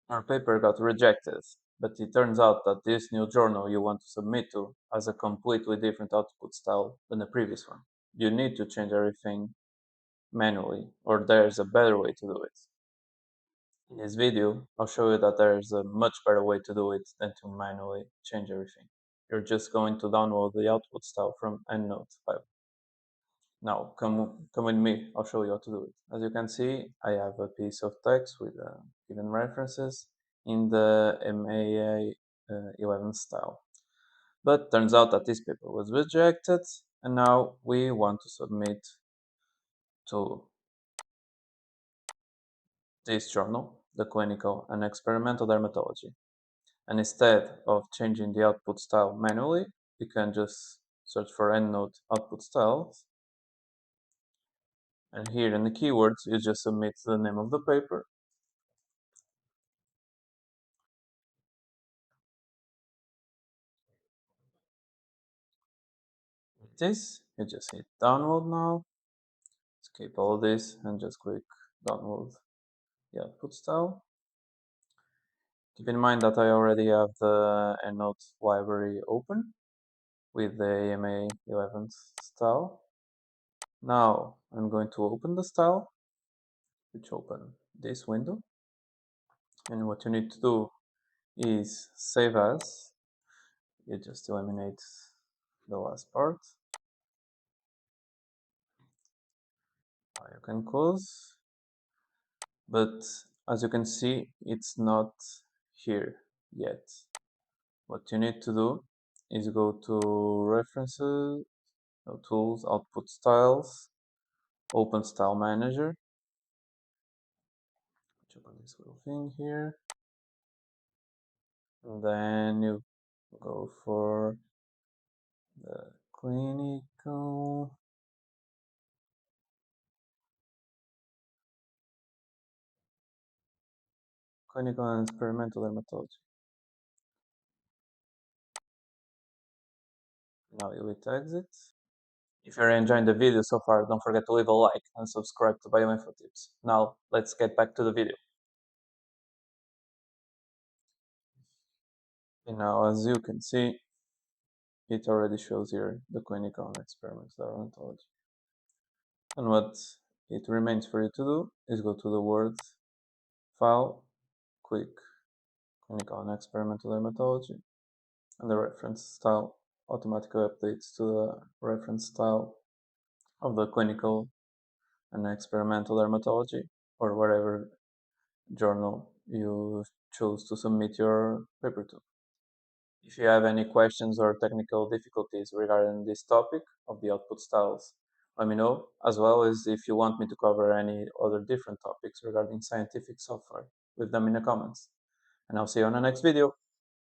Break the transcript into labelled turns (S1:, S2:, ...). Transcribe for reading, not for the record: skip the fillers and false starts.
S1: Our paper got rejected, but it turns out that this new journal you want to submit to has a completely different output style than the previous one. You need to change everything manually, or there's a better way to do it. In this video, I'll show you that there's a much better way to do it than to manually change everything. You're just going to download the output style from EndNote file. Now, come with me, I'll show you how to do it. As you can see, I have a piece of text with given references in the MAA 11 style. But turns out that this paper was rejected, and now we want to submit to this journal, the Clinical and Experimental Dermatology. And instead of changing the output style manually, you can just search for EndNote output styles. And here in the keywords, you just submit the name of the paper. With this, you just hit download now. Skip all this and just click download the output style. Keep in mind that I already have the EndNote library open with the AMA 11th style. Now I'm going to open the style, which open this window. And what you need to do is save as. You just eliminate the last part. Now you can close, but as you can see, it's not here yet. What you need to do is go to References, Tools, Output Styles, Open Style Manager. Open this little thing here. And then you go for the clinical and experimental dermatology. Now you hit exit. If you're enjoying the video so far, don't forget to leave a like and subscribe to Bioinfo Tips. Now let's get back to the video. And now as you can see, it already shows here the clinical and experimental dermatology. And what it remains for you to do is go to the Word file, click clinical and experimental dermatology, and the reference style automatically updates to the reference style of the clinical and experimental dermatology, or whatever journal you choose to submit your paper to. If you have any questions or technical difficulties regarding this topic of the output styles, let me know, as well as if you want me to cover any other different topics regarding scientific software, leave them in the comments. And I'll see you on the next video.